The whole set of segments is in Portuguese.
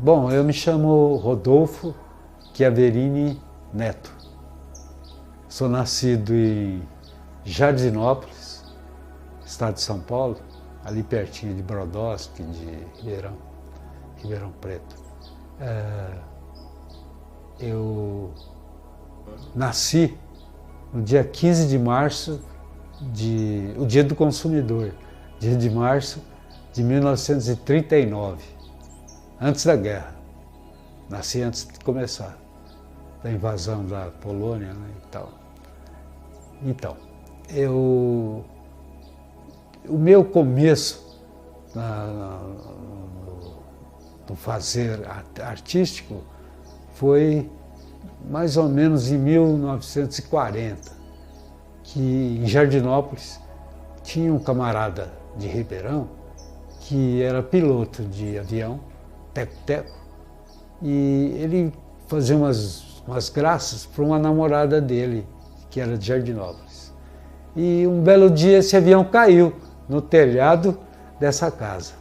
Bom, eu me chamo Rodolfo Chiaverini Neto. Sou nascido em Jardinópolis, estado de São Paulo, ali pertinho de Brodowski, de Ribeirão Preto. Eu nasci no dia 15 de março, o Dia do Consumidor, dia de março de 1939, antes da guerra. Nasci antes de começar, da invasão da Polônia, né, e tal. Então, o meu começo no fazer artístico foi mais ou menos em 1940, que em Jardinópolis tinha um camarada de Ribeirão que era piloto de avião, teco-teco, e ele fazia umas graças para uma namorada dele, que era de Jardinópolis. E um belo dia esse avião caiu no telhado dessa casa.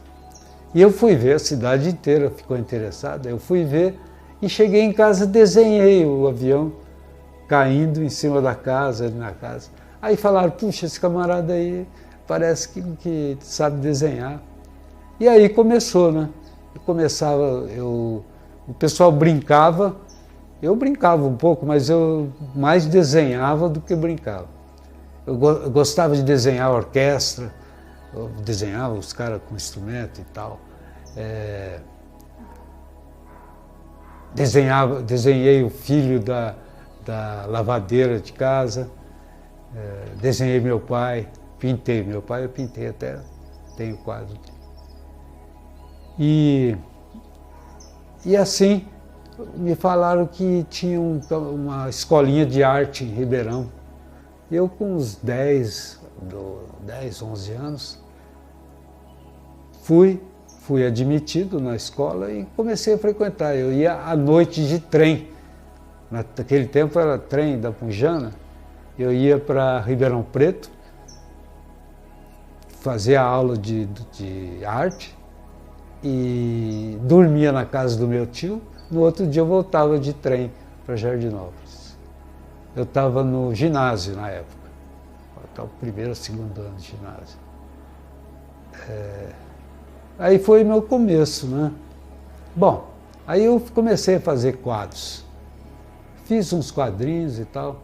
E eu fui ver, a cidade inteira ficou interessada, eu fui ver e cheguei em casa, desenhei o avião caindo em cima da casa, ali na casa. Aí falaram, puxa, esse camarada aí parece que sabe desenhar. E aí começou, né? O pessoal brincava, eu brincava um pouco, mas eu mais desenhava do que brincava. Eu gostava de desenhar a orquestra, eu desenhava os caras com instrumento e tal. Desenhei o filho da lavadeira de casa, desenhei meu pai, pintei meu pai, eu pintei até, tenho quadro. E assim, me falaram que tinha uma escolinha de arte em Ribeirão. Eu com uns 10, 11 anos, fui admitido na escola e comecei a frequentar. Eu ia à noite de trem. Naquele tempo era trem da Pujana. Eu ia para Ribeirão Preto, fazer a aula de arte e dormia na casa do meu tio. No outro dia eu voltava de trem para Jardinópolis. Eu estava no ginásio na época, até o primeiro ou segundo ano de ginásio. Aí foi meu começo, né? Bom, aí eu comecei a fazer quadros. Fiz uns quadrinhos e tal.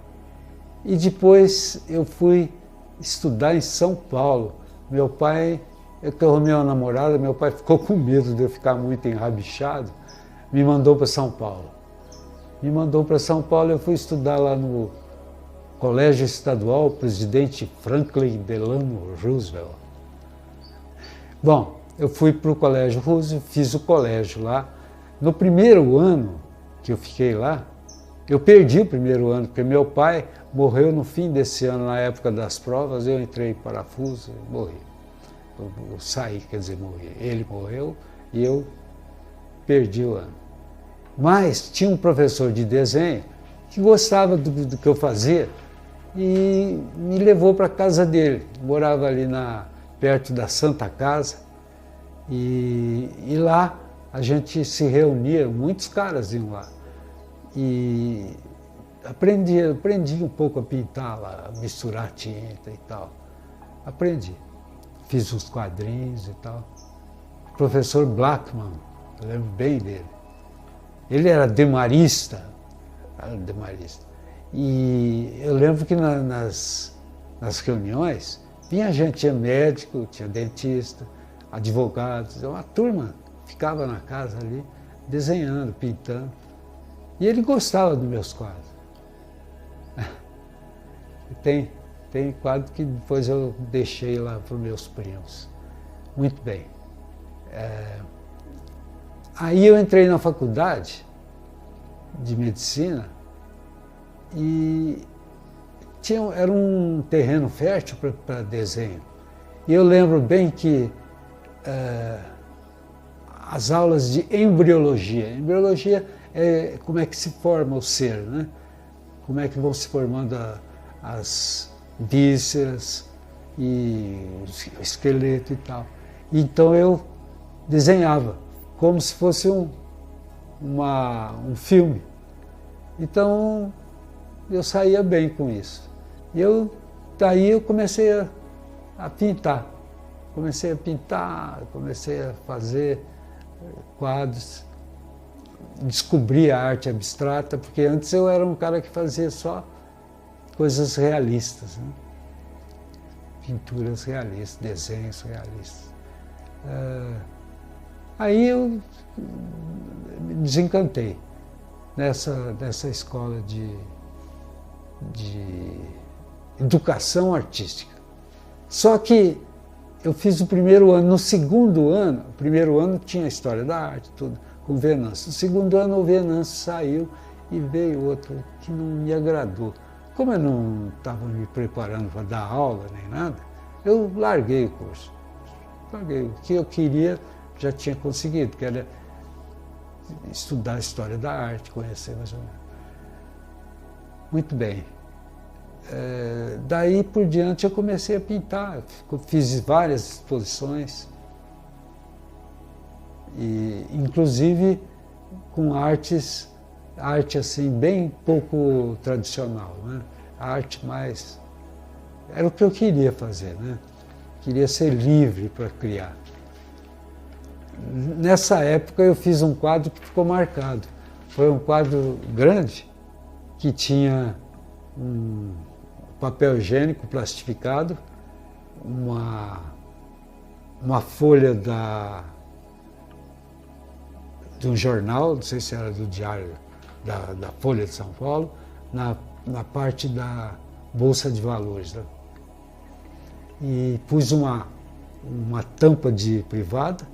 E depois eu fui estudar em São Paulo. Meu pai, eu arrumei uma namorada, meu pai ficou com medo de eu ficar muito enrabichado, me mandou para São Paulo. Eu fui estudar lá no Colégio Estadual Presidente Franklin Delano Roosevelt. Bom, eu fui para o Colégio Roosevelt, fiz o colégio lá. No primeiro ano que eu fiquei lá, eu perdi o primeiro ano, porque meu pai morreu no fim desse ano, na época das provas, eu entrei em parafuso e morri. Eu saí, quer dizer, morri. Ele morreu e eu perdi o ano. Mas tinha um professor de desenho que gostava do que eu fazia e me levou para a casa dele. Morava ali perto da Santa Casa e lá a gente se reunia, muitos caras iam lá. E aprendi um pouco a pintar lá, a misturar tinta e tal. Aprendi. Fiz uns quadrinhos e tal. O professor Blackman, eu lembro bem dele. Ele era demarista. E eu lembro que nas reuniões vinha gente, tinha médico, tinha dentista, advogados, uma turma ficava na casa ali, desenhando, pintando. E ele gostava dos meus quadros. Tem quadro que depois eu deixei lá para os meus primos. Muito bem. Aí eu entrei na faculdade de medicina e era um terreno fértil para desenho. E eu lembro bem que as aulas de embriologia é como é que se forma o ser, né? Como é que vão se formando as vísceras e o esqueleto e tal. Então eu desenhava como se fosse um filme. Então, eu saía bem com isso. E daí eu comecei a pintar. Comecei a pintar, comecei a fazer quadros, descobri a arte abstrata, porque antes eu era um cara que fazia só coisas realistas, né? Pinturas realistas, desenhos realistas. Aí eu me desencantei nessa escola de educação artística. Só que eu fiz o primeiro ano. No segundo ano, o primeiro ano tinha a história da arte, tudo, com Venâncio. No segundo ano o Venâncio saiu e veio outro que não me agradou. Como eu não estava me preparando para dar aula nem nada, eu larguei o curso. Larguei. O que eu queria já tinha conseguido, que era estudar a história da arte, conhecer mais ou menos. Muito bem. Daí por diante eu comecei a pintar, fiz várias exposições, e inclusive com arte assim bem pouco tradicional, né? A arte mais... Era o que eu queria fazer, né? Queria ser livre para criar. Nessa época eu fiz um quadro que ficou marcado. Foi um quadro grande que tinha um papel higiênico plastificado, uma folha de um jornal, não sei se era do Diário da Folha de São Paulo, na parte da Bolsa de Valores. Né? E pus uma tampa de privada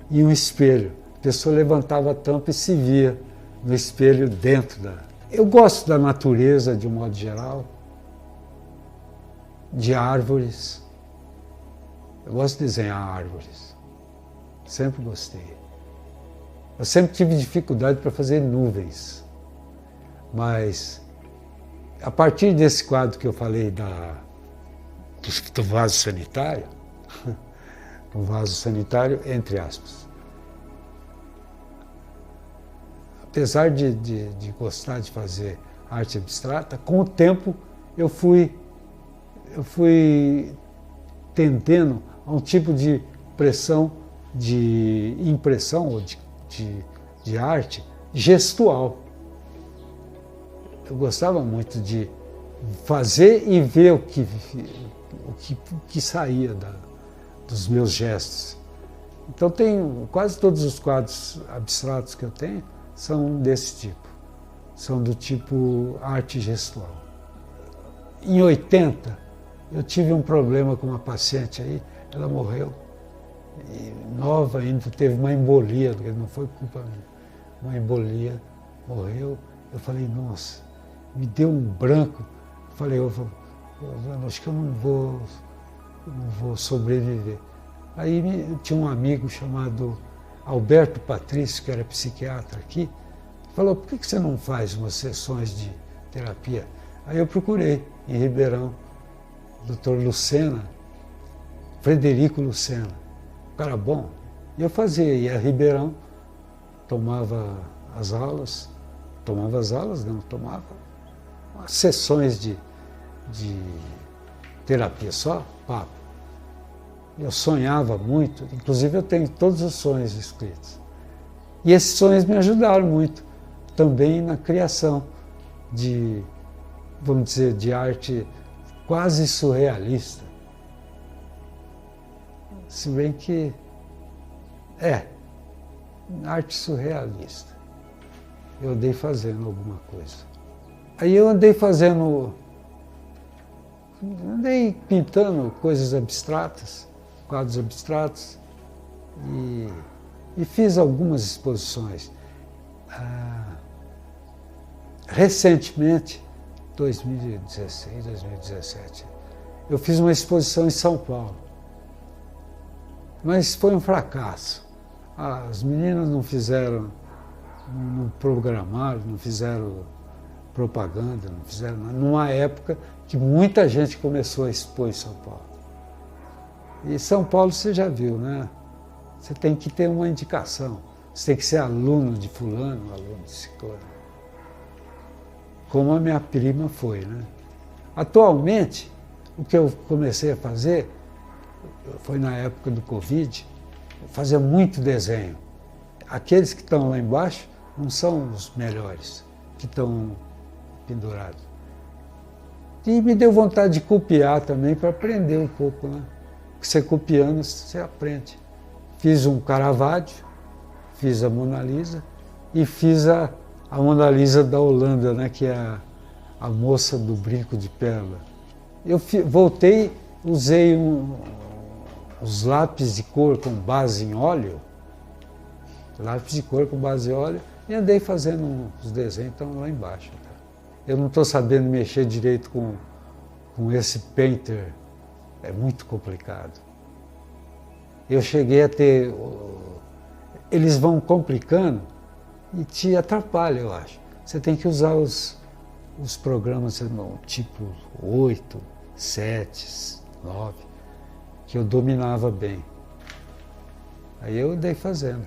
e um espelho. A pessoa levantava a tampa e se via no espelho dentro da... Eu gosto da natureza de um modo geral, de árvores. Eu gosto de desenhar árvores. Sempre gostei. Eu sempre tive dificuldade para fazer nuvens. Mas, a partir desse quadro que eu falei do vaso sanitário, o vaso sanitário, entre aspas. Apesar de gostar de fazer arte abstrata, com o tempo eu fui tendendo a um tipo de impressão ou de arte gestual. Eu gostava muito de fazer e ver o que saía dos meus gestos. Então quase todos os quadros abstratos que eu tenho são desse tipo, são do tipo arte gestual. Em 80, eu tive um problema com uma paciente aí, ela morreu, e nova ainda, teve uma embolia, não foi culpa minha, uma embolia, morreu. Eu falei, nossa, me deu um branco, falei, acho que eu não vou sobreviver. Aí tinha um amigo chamado Alberto Patrício, que era psiquiatra aqui, falou, por que você não faz umas sessões de terapia? Aí eu procurei, em Ribeirão, o Dr. Lucena, Frederico Lucena, um cara bom. E eu fazia, ia a Ribeirão, tomava as sessões de terapia, só papo. Eu sonhava muito, inclusive eu tenho todos os sonhos escritos. E esses sonhos me ajudaram muito, também na criação de, vamos dizer, de arte quase surrealista. Se bem que arte surrealista. Eu andei fazendo alguma coisa. Aí eu andei pintando coisas abstratas, quadros abstratos, e fiz algumas exposições. Recentemente, 2016, 2017, eu fiz uma exposição em São Paulo, mas foi um fracasso. As meninas não programaram, não fizeram propaganda, não fizeram nada, numa época que muita gente começou a expor em São Paulo. E São Paulo você já viu, né? Você tem que ter uma indicação. você tem que ser aluno de fulano, aluno de ciclano. Como a minha prima foi, né? Atualmente, o que eu comecei a fazer, foi na época do Covid, fazer muito desenho. Aqueles que estão lá embaixo não são os melhores, que estão pendurados. E me deu vontade de copiar também, para aprender um pouco, né? Porque você copiando, você aprende. Fiz um Caravaggio, fiz a Mona Lisa e fiz a Mona Lisa da Holanda, né? Que é a moça do brinco de pérola. Eu voltei, usei os lápis de cor com base em óleo, lápis de cor com base em óleo, e andei fazendo os desenhos, estão lá embaixo. Tá? Eu não estou sabendo mexer direito com esse painter, é muito complicado. Eu cheguei a ter... Eles vão complicando e te atrapalham, eu acho. Você tem que usar os programas tipo 8, 7, 9, que eu dominava bem. Aí eu andei fazendo.